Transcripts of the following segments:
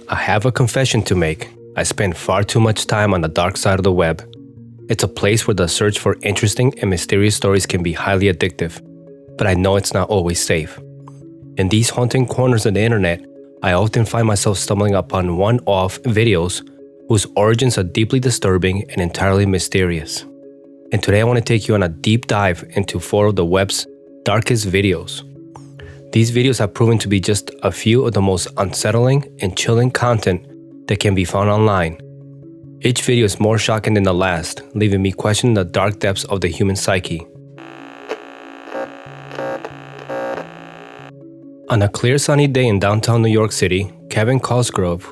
I have a confession to make. I spend far too much time on the dark side of the web. It's a place where the search for interesting and mysterious stories can be highly addictive, but I know it's not always safe. In these haunting corners of the internet, I often find myself stumbling upon one-off videos whose origins are deeply disturbing and entirely mysterious. And today I want to take you on a deep dive into 4 of the web's darkest videos. These videos have proven to be just a few of the most unsettling and chilling content that can be found online. Each video is more shocking than the last, leaving me questioning the dark depths of the human psyche. On a clear sunny day in downtown New York City, Kevin Cosgrave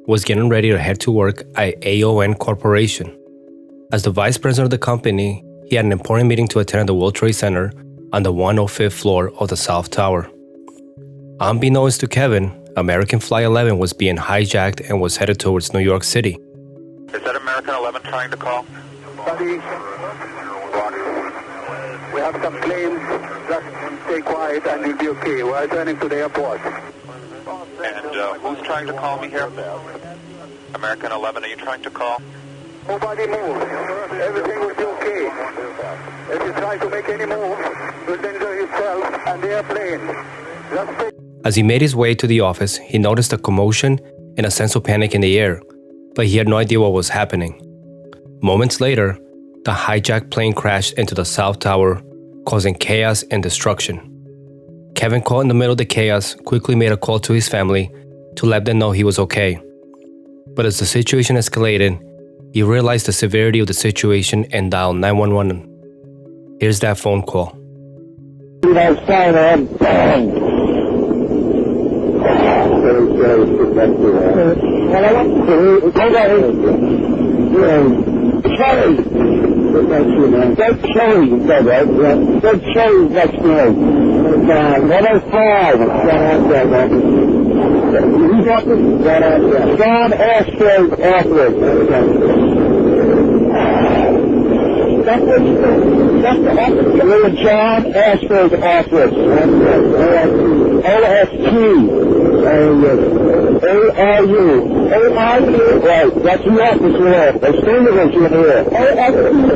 was getting ready to head to work at AON Corporation. As the vice president of the company, he had an important meeting to attend at the World Trade Center on the 105th floor of the South Tower. Unbeknownst to Kevin, American Flight 11 was being hijacked and was headed towards New York City. Is that American 11 trying to call? Buddy, we have some planes. Just stay quiet and you'll be okay. We're returning to the airport. And who's trying to call me here? American 11, are you trying to call? Nobody move. Everything will be okay. If you try to make any move, you'll danger yourself and the airplane. Just stay. As he made his way to the office, he noticed a commotion and a sense of panic in the air, but he had no idea what was happening. Moments later, the hijacked plane crashed into the South Tower, causing chaos and destruction. Kevin, caught in the middle of the chaos, quickly made a call to his family to let them know he was okay. But as the situation escalated, he realized the severity of the situation and dialed 911. Here's that phone call. John Ashford's office. OST. A-R-U. A-I-U. Right, that's the office here. There's 3 of us in here. O-S-T-A-I-U.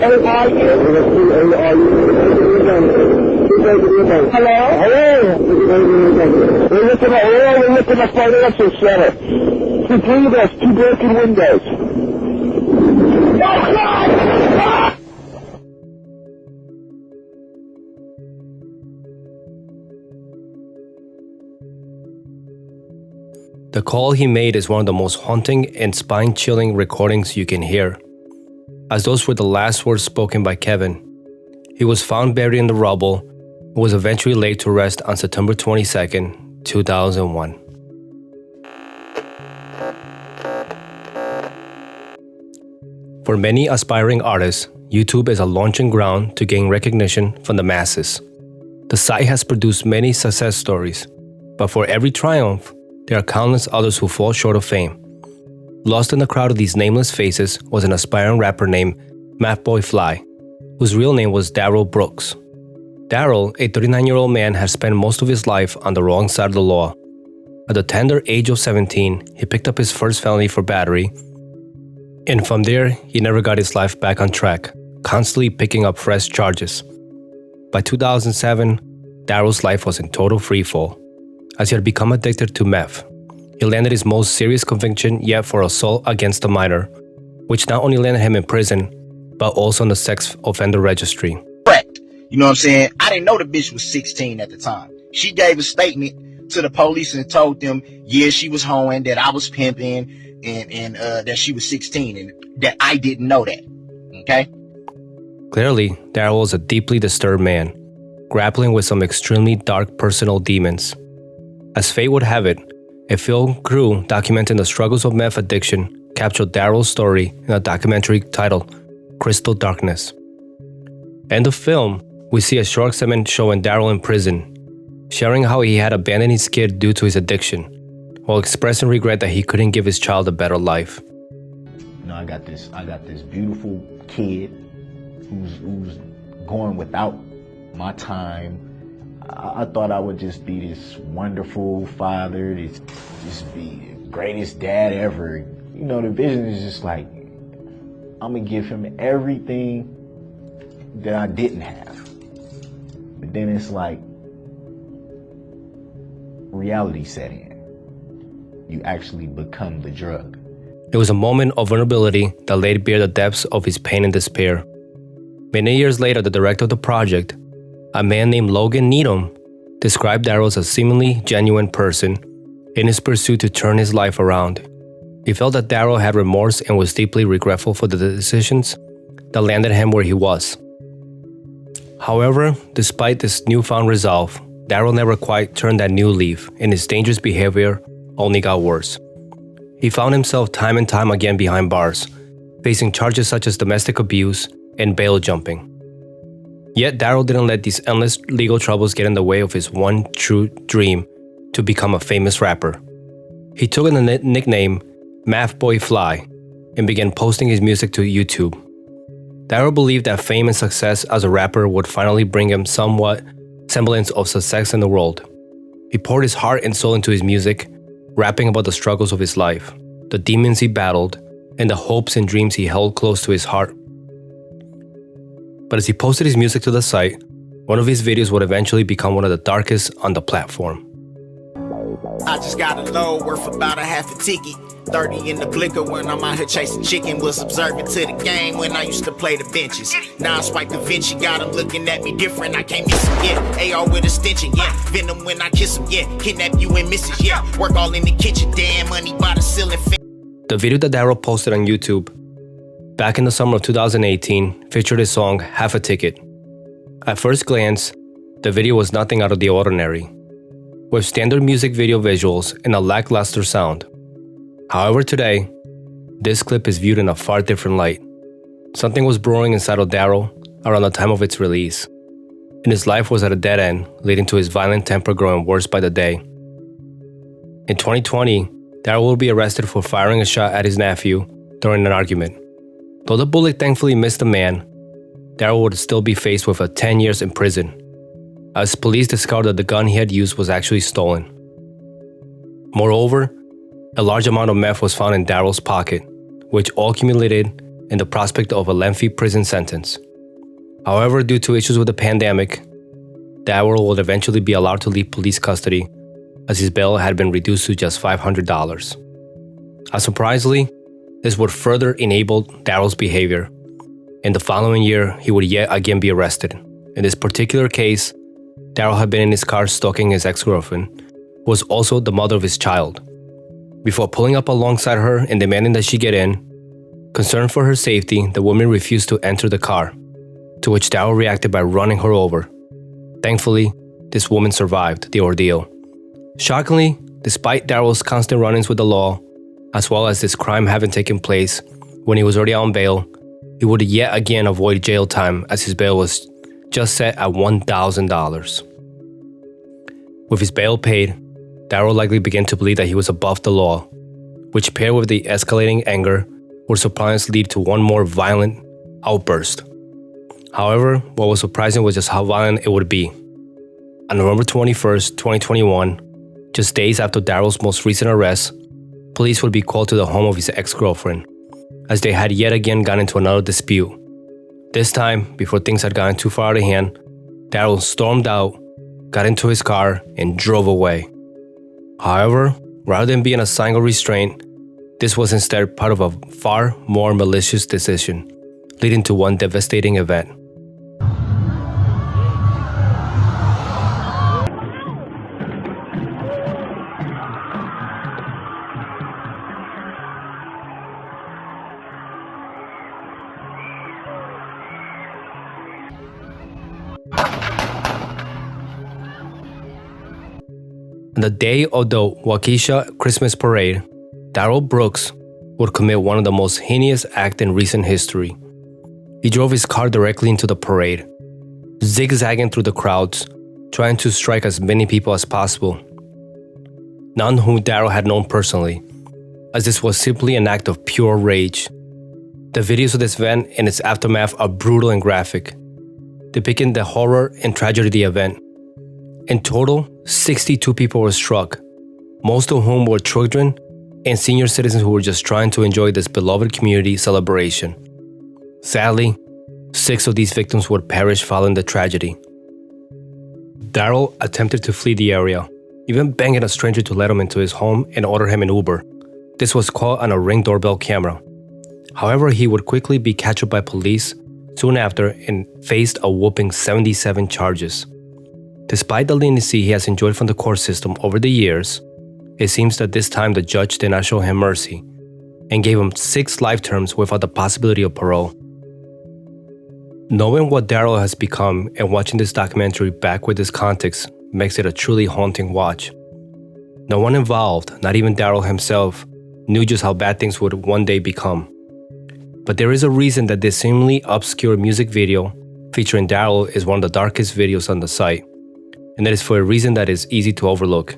Hello? Hello? We're looking at financial center. 3 of us, 2 broken windows. Oh, God! The call he made is one of the most haunting and spine-chilling recordings you can hear, as those were the last words spoken by Kevin. He was found buried in the rubble and was eventually laid to rest on September 22, 2001. For many aspiring artists, YouTube is a launching ground to gain recognition from the masses. The site has produced many success stories, but for every triumph, there are countless others who fall short of fame. Lost in the crowd of these nameless faces was an aspiring rapper named Mathboy Fly, whose real name was Darrell Brooks. Darrell, a 39-year-old man, had spent most of his life on the wrong side of the law. At the tender age of 17, he picked up his first felony for battery, and from there, he never got his life back on track, constantly picking up fresh charges. By 2007, Darrell's life was in total freefall, as he had become addicted to meth. He landed his most serious conviction yet for assault against a minor, which not only landed him in prison, but also on the sex offender registry. Correct. You know what I'm saying? I didn't know the bitch was 16 at the time. She gave a statement to the police and told them, yeah, she was hoeing, that I was pimping, and that she was 16, and that I didn't know that. Okay? Clearly, Darrell was a deeply disturbed man, grappling with some extremely dark personal demons. As fate would have it, a film crew documenting the struggles of meth addiction captured Darrell's story in a documentary titled Crystal Darkness. In the film, we see a short segment showing Darrell in prison, sharing how he had abandoned his kid due to his addiction, while expressing regret that he couldn't give his child a better life. You know, I got this beautiful kid who's going without my time. I thought I would just be this wonderful father, just be the greatest dad ever. You know, the vision is just like, I'm gonna give him everything that I didn't have. But then it's like, reality set in. You actually become the drug. It was a moment of vulnerability that laid bare the depths of his pain and despair. Many years later, the director of the project, a man named Logan Needham, described Darrell as a seemingly genuine person in his pursuit to turn his life around. He felt that Darrell had remorse and was deeply regretful for the decisions that landed him where he was. However, despite this newfound resolve, Darrell never quite turned that new leaf, and his dangerous behavior only got worse. He found himself time and time again behind bars, facing charges such as domestic abuse and bail jumping. Yet Darrell didn't let these endless legal troubles get in the way of his one true dream to become a famous rapper. He took the nickname Math Boy Fly and began posting his music to YouTube. Darrell believed that fame and success as a rapper would finally bring him somewhat semblance of success in the world. He poured his heart and soul into his music, rapping about the struggles of his life, the demons he battled, and the hopes and dreams he held close to his heart. But as he posted his music to the site, one of his videos would eventually become one of the darkest on the platform. I just got a load worth about a half a ticket. 30 in the blicker when I'm out here chasing chicken. Was observant to the game when I used to play the benches. Now I'm Spike Da Vinci, got them looking at me different. I can't miss him, yeah. AR with extension, yeah. Venom when I kiss him, yeah. Kidnap you and misses, yeah. Work all in the kitchen, damn money by the ceiling. The video that Darrell posted on YouTube back in the summer of 2018 featured his song Half a Ticket. At first glance, the video was nothing out of the ordinary, with standard music video visuals and a lackluster sound. However, today, this clip is viewed in a far different light. Something was brewing inside of Darrell around the time of its release, and his life was at a dead end, leading to his violent temper growing worse by the day. In 2020, Darrell will be arrested for firing a shot at his nephew during an argument. Though the bullet thankfully missed the man, Darrell would still be faced with 10 years in prison, as police discovered that the gun he had used was actually stolen. Moreover, a large amount of meth was found in Darrell's pocket, which all accumulated in the prospect of a lengthy prison sentence. However, due to issues with the pandemic, Darrell would eventually be allowed to leave police custody, as his bail had been reduced to just $500. Unsurprisingly, this would further enable Darrell's behavior. In the following year, he would yet again be arrested. In this particular case, Darrell had been in his car stalking his ex-girlfriend, who was also the mother of his child. Before pulling up alongside her and demanding that she get in, concerned for her safety, the woman refused to enter the car, to which Darrell reacted by running her over. Thankfully, this woman survived the ordeal. Shockingly, despite Darrell's constant run-ins with the law, as well as this crime having taken place when he was already on bail, he would yet again avoid jail time as his bail was just set at $1,000. With his bail paid, Darrell likely began to believe that he was above the law, which paired with the escalating anger would surprisingly lead to one more violent outburst. However, what was surprising was just how violent it would be. On November 21st, 2021, just days after Darrell's most recent arrest, police would be called to the home of his ex-girlfriend, as they had yet again gotten into another dispute. This time, before things had gotten too far out of hand, Darrell stormed out, got into his car, and drove away. However, rather than being a sign of restraint, this was instead part of a far more malicious decision, leading to one devastating event. On the day of the Waukesha Christmas Parade, Darrell Brooks would commit one of the most heinous acts in recent history. He drove his car directly into the parade, zigzagging through the crowds, trying to strike as many people as possible, none whom Darrell had known personally, as this was simply an act of pure rage. The videos of this event and its aftermath are brutal and graphic. depicting the horror and tragedy of the event. In total, 62 people were struck, most of whom were children and senior citizens who were just trying to enjoy this beloved community celebration. Sadly, 6 of these victims would perish following the tragedy. Darrell attempted to flee the area, even begging a stranger to let him into his home and order him an Uber. This was caught on a Ring doorbell camera. However, he would quickly be captured by police soon after and faced a whopping 77 charges. Despite the leniency he has enjoyed from the court system over the years, it seems that this time the judge did not show him mercy and gave him 6 life terms without the possibility of parole. Knowing what Darrell has become and watching this documentary back with this context makes it a truly haunting watch. No one involved, not even Darrell himself, knew just how bad things would one day become. But there is a reason that this seemingly obscure music video featuring Darrell is one of the darkest videos on the site, and that is for a reason that is easy to overlook.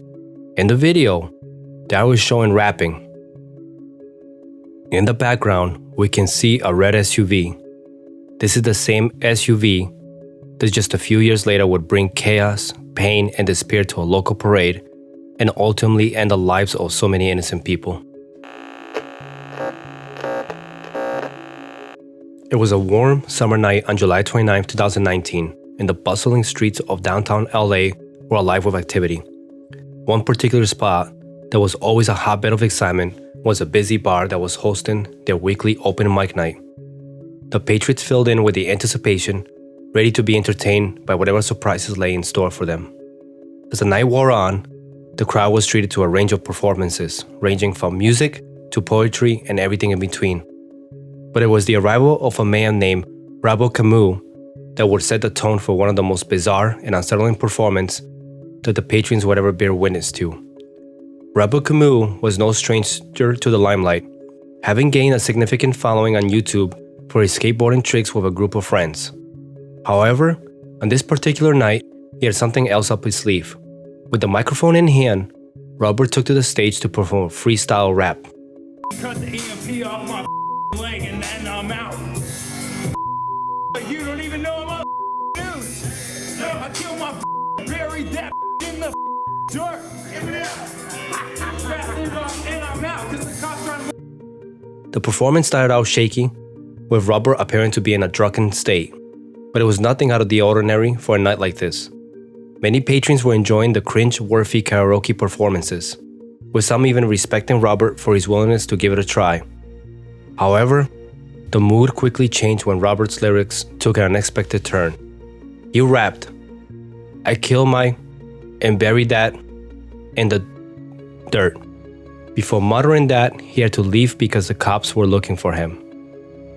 In the video, Darrell is shown rapping. In the background, we can see a red SUV. This is the same SUV that just a few years later would bring chaos, pain, and despair to a local parade and ultimately end the lives of so many innocent people. It was a warm summer night on July 29, 2019, and the bustling streets of downtown LA were alive with activity. One particular spot that was always a hotbed of excitement was a busy bar that was hosting their weekly open mic night. The Patriots filled in with the anticipation, ready to be entertained by whatever surprises lay in store for them. As the night wore on, the crowd was treated to a range of performances, ranging from music to poetry and everything in between. But it was the arrival of a man named Camou that would set the tone for one of the most bizarre and unsettling performances that the patrons would ever bear witness to. Camou was no stranger to the limelight, having gained a significant following on YouTube for his skateboarding tricks with a group of friends. However, on this particular night, he had something else up his sleeve. With the microphone in hand, Robert took to the stage to perform freestyle rap. Cut the EMP off my leg and then I'm out. You don't even know I'm news. I killed my buried that in the dirt. And I'm out because the cops trying to... The performance started out shaky, with Robert appearing to be in a drunken state, but it was nothing out of the ordinary for a night like this. Many patrons were enjoying the cringe-worthy karaoke performances, with some even respecting Robert for his willingness to give it a try. However, the mood quickly changed when Robert's lyrics took an unexpected turn. He rapped, "I killed my and buried that in the dirt." Before muttering that, he had to leave because the cops were looking for him.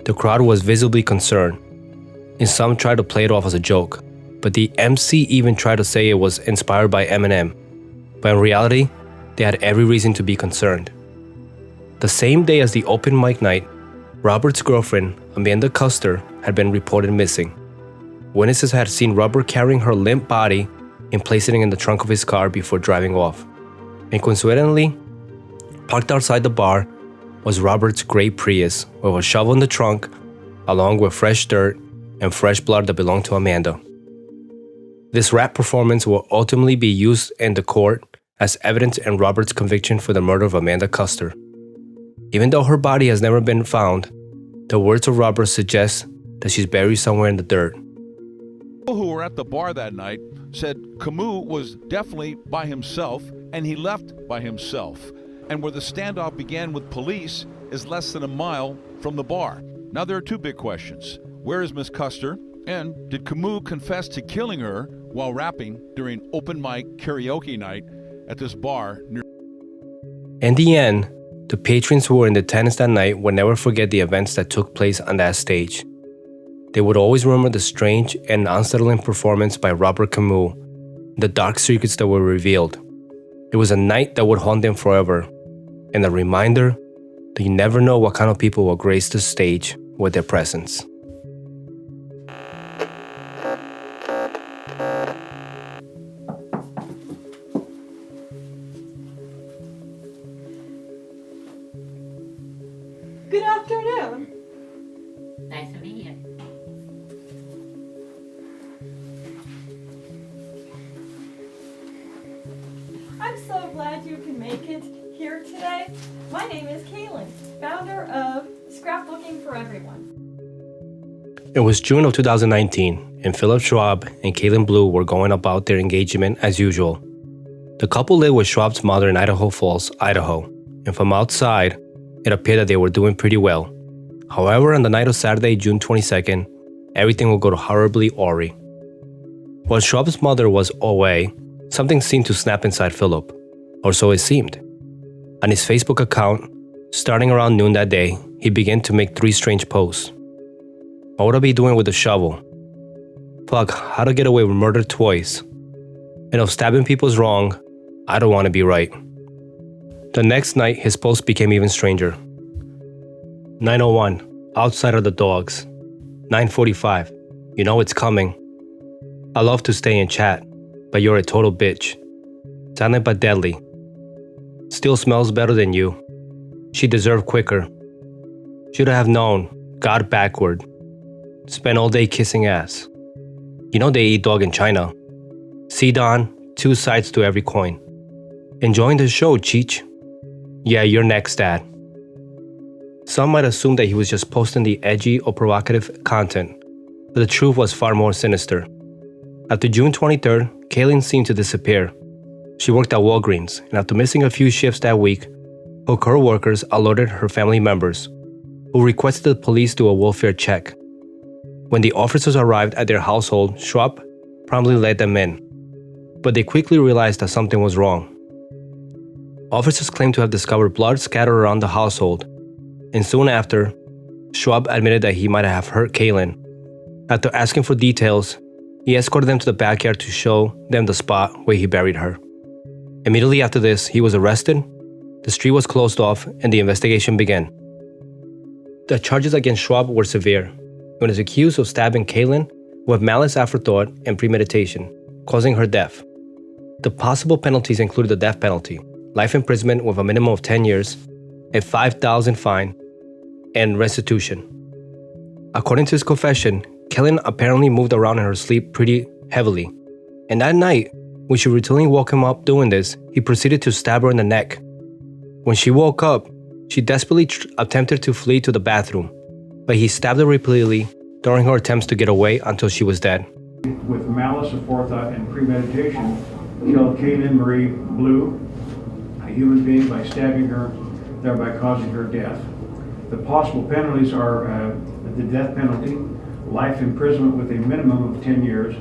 The crowd was visibly concerned, and some tried to play it off as a joke, but the MC even tried to say it was inspired by Eminem. But in reality, they had every reason to be concerned. The same day as the open mic night, Robert's girlfriend, Amanda Custer, had been reported missing. Witnesses had seen Robert carrying her limp body and placing it in the trunk of his car before driving off. And coincidentally, parked outside the bar was Robert's gray Prius with a shovel in the trunk, along with fresh dirt and fresh blood that belonged to Amanda. This rap performance will ultimately be used in the court as evidence in Robert's conviction for the murder of Amanda Custer. Even though her body has never been found, the words of Robert suggest that she's buried somewhere in the dirt. People who were at the bar that night said Camou was definitely by himself and he left by himself. And where the standoff began with police is less than a mile from the bar. Now there are two big questions. Where is Miss Custer? And did Camou confess to killing her while rapping during open mic karaoke night at this bar near... In the end, the patrons who were in attendance that night would never forget the events that took place on that stage. They would always remember the strange and unsettling performance by Robert Camou, the dark secrets that were revealed. It was a night that would haunt them forever, and a reminder that you never know what kind of people will grace the stage with their presence. Good afternoon. Nice to meet you. I'm so glad you can make it here today. My name is Kaylin, founder of Scrapbooking for Everyone. It was June of 2019, and Philip Schawb and Kaylin Blue were going about their engagement as usual. The couple lived with Schwab's mother in Idaho Falls, Idaho, and from outside, it appeared that they were doing pretty well. However, on the night of Saturday, June 22nd, everything would go horribly awry. While Schwab's mother was away, something seemed to snap inside Philip, or so it seemed. On his Facebook account, starting around noon that day, he began to make 3 strange posts. What would I be doing with a shovel? Fuck, how to get away with murder twice. And if stabbing people's wrong, I don't want to be right. The next night, his post became even stranger. 9:01, outside are the dogs. 9:45, you know it's coming. I love to stay and chat, but you're a total bitch. Silent but deadly. Still smells better than you. She deserved quicker. Should have known, got backward. Spent all day kissing ass. You know they eat dog in China. See Don, 2 sides to every coin. Enjoying the show, Cheech? Yeah, you're next, Dad. Some might assume that he was just posting the edgy or provocative content, but the truth was far more sinister. After June 23rd, Kaylin seemed to disappear. She worked at Walgreens, and after missing a few shifts that week, her co-workers alerted her family members, who requested the police do a welfare check. When the officers arrived at their household, Schwab promptly let them in, but they quickly realized that something was wrong. Officers claimed to have discovered blood scattered around the household, and soon after, Schwab admitted that he might have hurt Kaylin. After asking for details, he escorted them to the backyard to show them the spot where he buried her. Immediately after this, he was arrested, the street was closed off, and the investigation began. The charges against Schwab were severe. He was accused of stabbing Kaylin with malice aforethought and premeditation, causing her death. The possible penalties included the death penalty, life imprisonment with a minimum of 10 years, a $5,000 fine, and restitution. According to his confession, Kaylin apparently moved around in her sleep pretty heavily, and that night, when she routinely woke him up doing this, he proceeded to stab her in the neck. When she woke up, she desperately attempted to flee to the bathroom, but he stabbed her repeatedly during her attempts to get away until she was dead. With malice aforethought and premeditation, killed Kaylin Marie Blue, a human being, by stabbing her, thereby causing her death. The possible penalties are the death penalty, life imprisonment with a minimum of 10 years,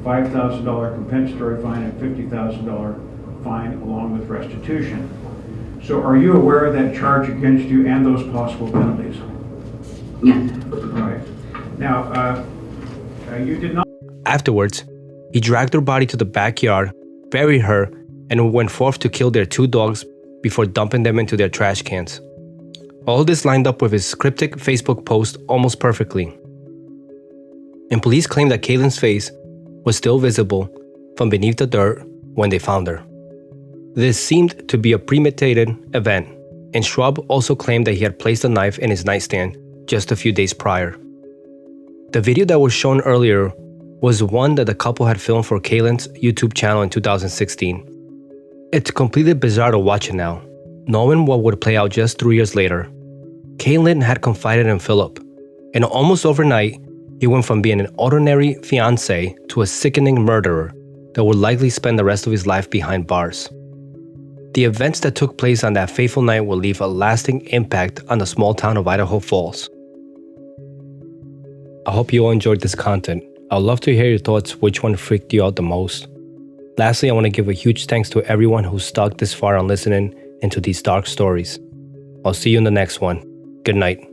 $5,000 compensatory fine, and $50,000 fine along with restitution. So are you aware of that charge against you and those possible penalties? Yes. Right. Now, you did not... Afterwards, he dragged her body to the backyard, buried her, and went forth to kill their 2 dogs before dumping them into their trash cans. All this lined up with his cryptic Facebook post almost perfectly. And police claimed that Kaylin's face was still visible from beneath the dirt when they found her. This seemed to be a premeditated event, and Schwab also claimed that he had placed a knife in his nightstand just a few days prior. The video that was shown earlier was one that the couple had filmed for Kaylin's YouTube channel in 2016. It's completely bizarre to watch it now, knowing what would play out just 3 years later. Kaylin had confided in Philip, and almost overnight, he went from being an ordinary fiancé to a sickening murderer that would likely spend the rest of his life behind bars. The events that took place on that fateful night will leave a lasting impact on the small town of Idaho Falls. I hope you all enjoyed this content. I'd love to hear your thoughts, which one freaked you out the most. Lastly, I want to give a huge thanks to everyone who stuck this far on listening into these dark stories. I'll see you in the next one. Good night.